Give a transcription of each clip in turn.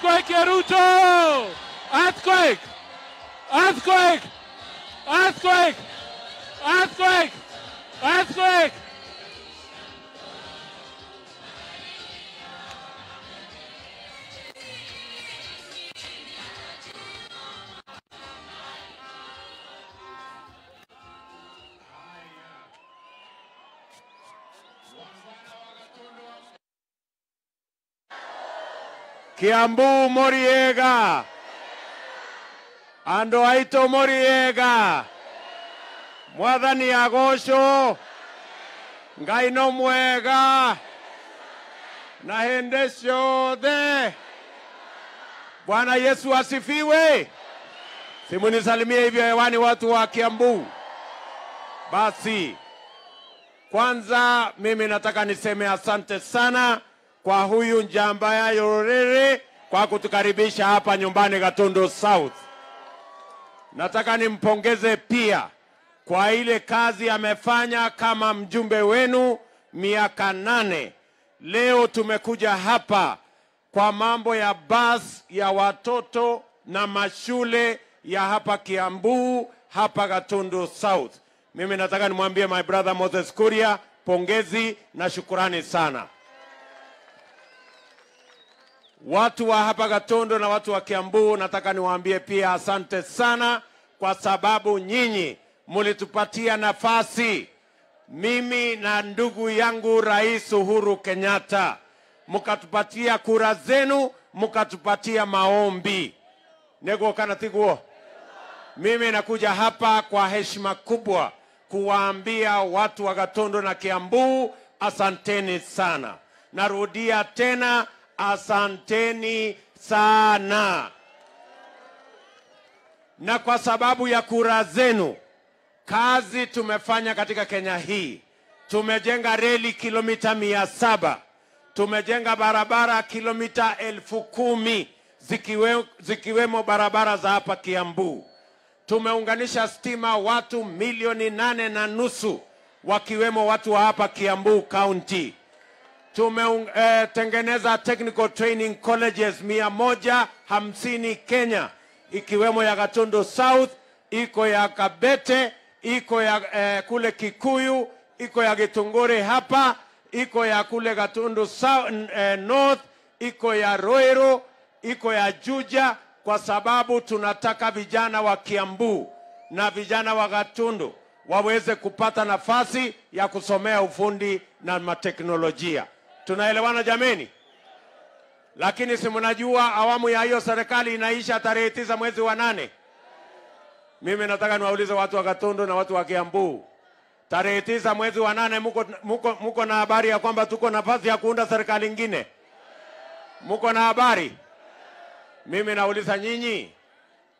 Earthquake ya Ruto! Earthquake! Earthquake! Earthquake! Earthquake! Earthquake! Kiambu Moriega. Ando aito Moriega. Mwathani agocwo. Ngai no mwega. Na hende ciothe. Bwana Yesu asifiwe. Simunisalimie hivyo hewani watu wa Kiambu. Basi. Kwanza mimi nataka niseme asante sana kwa huyu njamba ya Yorere kwa kutukaribisha hapa nyumbani Gatundu South. Nataka nimpongeze pia kwa ile kazi amefanya kama mjumbe wenu miaka 8. Leo tumekuja hapa kwa mambo ya bus ya watoto na mashule ya hapa Kiambu, hapa Gatundu South. Mimi nataka nimwambie my brother Moses Kuria, pongezi na shukurani sana. Watu wa hapa Gatundu na watu wa Kiambu nataka niwaambie pia asante sana kwa sababu nyinyi mulitupatia nafasi. Mimi na ndugu yangu Rais Uhuru Kenyatta, mukatupatia kura zenu, mukatupatia maombi. Nego kana tiguo. Mimi nakuja hapa kwa heshima kubwa kuwaambia watu wa Gatundu na Kiambu asanteni sana. Narudia tena, asanteni sana. Na kwa sababu ya kura zenu, kazi tumefanya katika Kenya hii. Tumejenga reli kilomita 700. Tumejenga barabara kilomita 10,000 zikiwemo barabara za hapa Kiambu. Tumeunganisha stima watu 8.5 milioni wakiwemo watu wa hapa Kiambu County. Tumetengeneza technical training colleges 150 Kenya, ikiwemo ya Gatundu South, iko ya Kabete, iko ya kule Kikuyu, iko ya Gitunguri hapa, iko ya kule Gatundu South, North, iko ya Roiro, iko ya Juja, kwa sababu tunataka vijana wa Kiambu na vijana wa Gatundu waweze kupata nafasi ya kusomea ufundi na mateknolojia. Tunaelewana jameni? Lakini si mnajua awamu ya hiyo serikali inaisha tarehe 9 mwezi wa 8. Mimi nataka niwaulize watu wa Gatundu na watu wa Kiambu. Tarehe 9 mwezi wa 8 muko na habari ya kwamba tuko nafasi ya kuunda serikali nyingine? Muko na habari? Mimi nauliza nyinyi,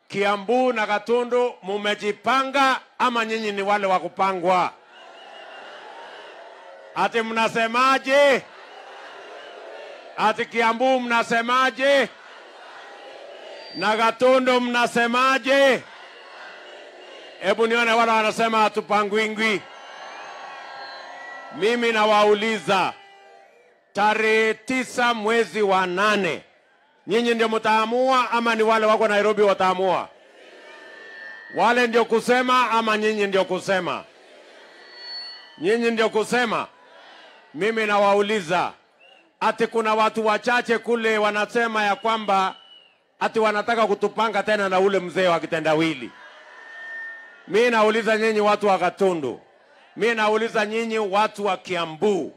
Kiambu na Gatundu mumejipanga ama nyinyi ni wale wa kupangwa? Ati mnasemaje? Ati Kiambu mnasemaje? Na Gatundu mnasemaje? Hebu nione wala wanasema hatupangwingwi. Mimi nawauliza, tarehe 9 mwezi wa 8, nyinyi ndio mtaamua ama ni wale wako Nairobi wataamua? Wale ndio kusema ama nyinyi ndio kusema? Nyinyi ndio kusema. Mimi nawauliza, ati kuna watu wachache kule wanasema ya kwamba ati wanataka kutupanga tena na ule mzee wa kitendawili. Mimi nauliza nyinyi watu wa Gatundu, mimi nauliza nyinyi watu wa Kiambu,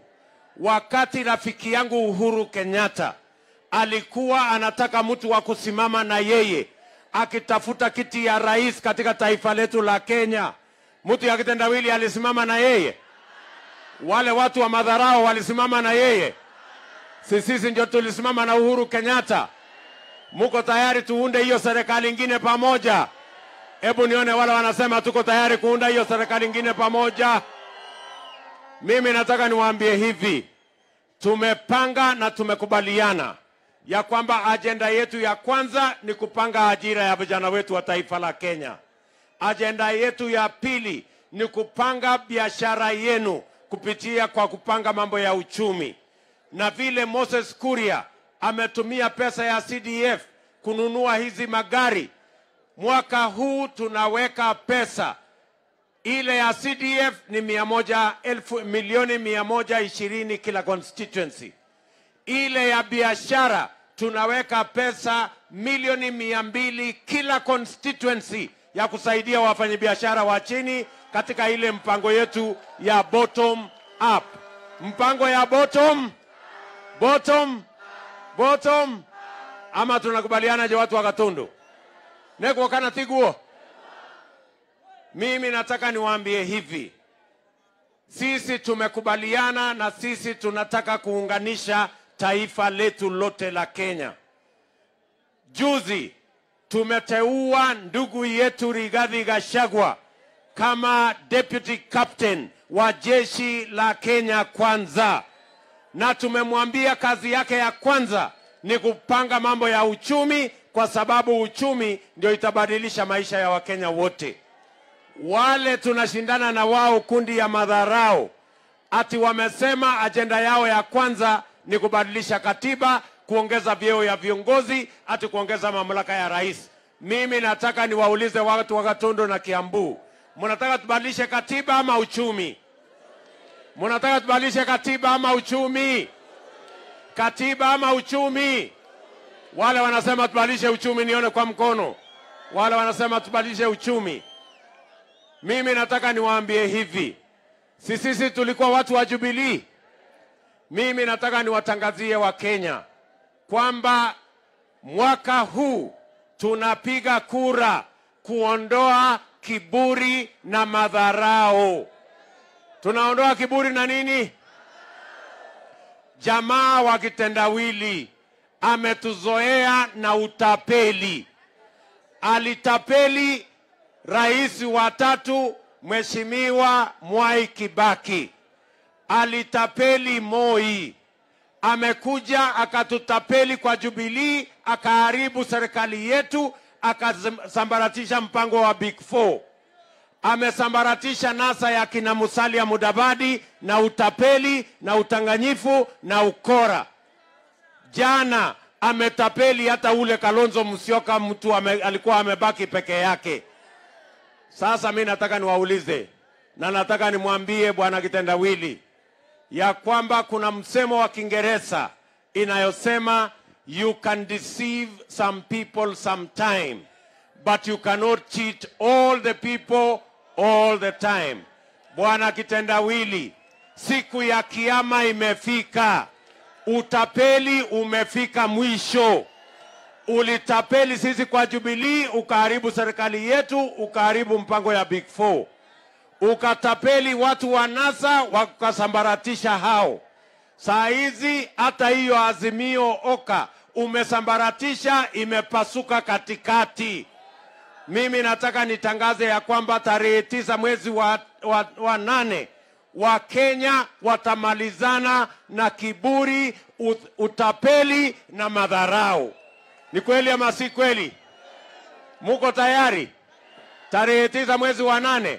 wakati rafiki yangu Uhuru Kenyatta alikuwa anataka mtu wa kusimama na yeye akitafuta kiti ya rais katika taifa letu la Kenya, mtu ya kitendawili alisimama na yeye? Wale watu wa madharau walisimama na yeye? Sisi ndio tulisimama na Uhuru Kenyatta. Muko tayari tuunde hiyo serikali nyingine pamoja? Hebu nione wale wanasema tuko tayari kuunda hiyo serikali nyingine pamoja. Mimi nataka niwaambie hivi, tumepanga na tumekubaliana ya kwamba ajenda yetu ya kwanza ni kupanga ajira ya vijana wetu wa taifa la Kenya. Ajenda yetu ya pili ni kupanga biashara yenu kupitia kwa kupanga mambo ya uchumi. Na vile Moses Kuria ametumia pesa ya CDF kununua hizi magari. Mwaka huu tunaweka pesa ile ya CDF ni milioni 120 kila constituency. Ile ya biashara tunaweka pesa milioni 200 kila constituency ya kusaidia wafanyabiashara wa chini katika ile mpango yetu ya bottom up. Mpango ya bottom ama tunakubaliana je watu wa Gatundu? Neko kana tiguo. Mimi nataka niwaambie hivi. Sisi tumekubaliana na sisi tunataka kuunganisha taifa letu lote la Kenya. Juzi tumeteua ndugu yetu Rigathi Gachagua kama deputy captain wa jeshi la Kenya Kwanza, na tumemwambia kazi yake ya kwanza ni kupanga mambo ya uchumi, kwa sababu uchumi ndio itabadilisha maisha ya Wakenya wote. Wale tunashindana na wao kundi ya madharau, ati wamesema ajenda yao ya kwanza ni kubadilisha katiba, kuongeza vyeo ya viongozi, ati kuongeza mamlaka ya rais. Mimi nataka niwaulize watu wa Gatundu na Kiambu, mnataka tubadilishe katiba ama uchumi? Mnataka tubadilishe katiba ama uchumi? Katiba ama uchumi? Wale wanasema tubadilishe uchumi nione kwa mkono. Wale wanasema tubadilishe uchumi. Mimi nataka niwaambie hivi. Sisi tulikuwa watu wa Jubilee. Mimi nataka niwatangazie wa Kenya kwamba mwaka huu tunapiga kura kuondoa kiburi na madharau. Tunaondoa kiburi na nini? Jamaa wa kitendawili ametuzoea na utapeli. Alitapeli rais wa 3 Mheshimiwa Mwai Kibaki. Alitapeli Moi. Amekuja akatutapeli kwa Jubilee, akaharibu serikali yetu, akasambaratisha mpango wa Big 4. Amesambaratisha NASA ya kina Musalia Mudavadi na utapeli na utanganyifu na ukora. Jana ametapeli hata ule Kalonzo Musyoka, mtu alikuwa amebaki peke yake. Sasa mimi nataka niwaulize na nataka nimwambie bwana kitendawili ya kwamba kuna msemo wa Kiingereza inayosema you can deceive some people sometime, but you cannot cheat all the people all the time. Bwana kitendawili, siku ya kiyama imefika. Utapeli umefika mwisho. Ulitapeli sisi kwa Jubilee, ukaharibu serikali yetu, ukaharibu mpango ya Big 4. Ukatapeli watu wa NASA, wakasambaratisha hao. Saa hizi hata hiyo Azimio Oka umesambaratisha, imepasuka katikati. Mimi nataka nitangaze ya kwamba tarehe 9 mwezi wa 8 wa Kenya watamalizana na kiburi, utapeli na madharau. Ni kweli ama si kweli? Muko tayari? Tarehe 9 mwezi wa 8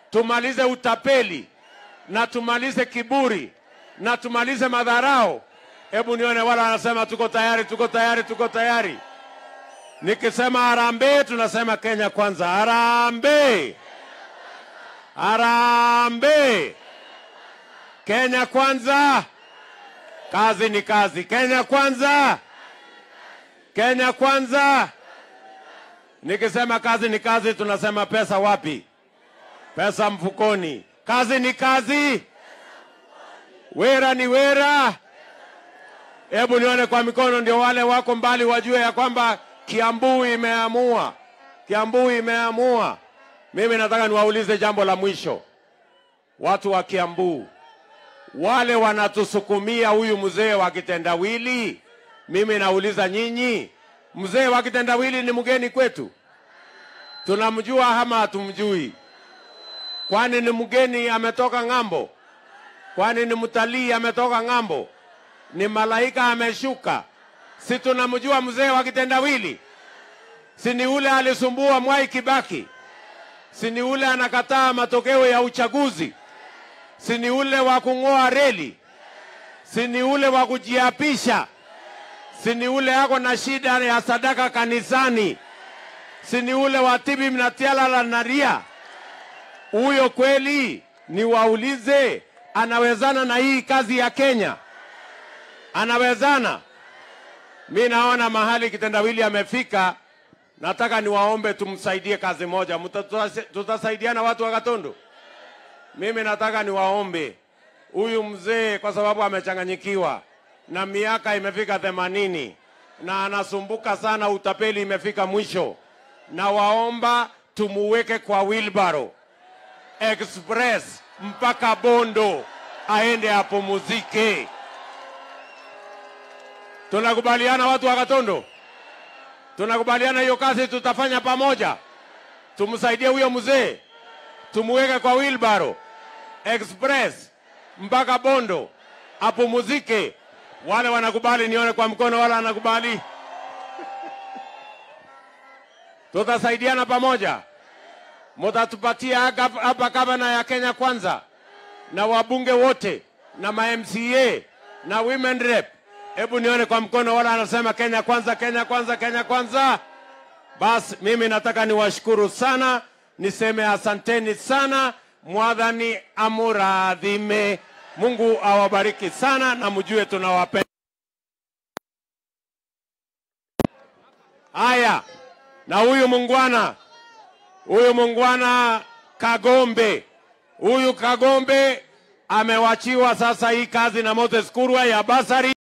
tumalize utapeli na tumalize kiburi na tumalize madharau. Hebu nione wala wanasema tuko tayari, tuko tayari, tuko tayari. Nikisema harambee tunasema Kenya Kwanza. Harambee! Harambee! Kenya Kwanza! Kazi ni kazi. Kenya Kwanza! Kenya Kwanza! Nikisema kazi ni kazi tunasema pesa wapi? Pesa mfukoni. Kazi ni kazi. Wera ni wera. Hebu nione kwa mikono ndio wale wako mbali wajue ya kwamba Kiambu imeamua. Kiambu imeamua. Mimi nataka niwaulize jambo la mwisho. Watu wa Kiambu, wale wanatusukumia huyu mzee wa kitendawili, mimi nauliza nyinyi, mzee wa kitendawili ni mgeni kwetu? Tunamjua ama hatumjui? Kwani ni mgeni ametoka ng'ambo? Kwani ni mtalii ametoka ng'ambo? Ni malaika ameshuka? Si tunamjua mzee wa kitendawili? Si ni ule alisumbua Mwai Kibaki? Si ni ule anakataa matokeo ya uchaguzi? Si ni ule wa kung'oa reli? Si ni ule wa kujiapisha? Si ni ule ako na shida ya sadaka kanisani? Si ni ule wa tibi mnatiala la naria? Huyo kweli ni waulize, anawezana na hii kazi ya Kenya? Anawezana? Mi naona mahali kitendawili amefika. Nataka niwaombe tumsaidie kazi moja. Tutasaidiana watu wa Gatundu. Mimi nataka niwaombe huyu mzee, kwa sababu amechanganyikiwa na miaka imefika 80 na anasumbuka sana, utapeli imefika mwisho. Na waomba tumuweke kwa wheelbarrow express mpaka Bondo aende apumzike. Tunakubaliana watu wa Gatundu? Tunakubaliana hiyo kazi tutafanya pamoja. Tumsaidie huyo mzee, tumuweke kwa wheelbarrow express mpaka Bondo apumzike. Wale wanakubali nione kwa mkono, wala wanakubali. Tutasaidiana pamoja. Mtatupatia hapa gavana ya Kenya Kwanza na wabunge wote na ma-MCA na women rep. Hebu nione kwa mkono, wala anasema Kenya Kwanza, Kenya Kwanza, Kenya Kwanza. Bas, mimi nataka niwashukuru sana, niseme asanteni sana. Mwadhani amuradhime. Mungu awabariki sana na mjue tunawapenda. Haya, na huyu mungwana Kagombe. Huyu Kagombe amewachiwa sasa hii kazi na Moses Kuria ya basari.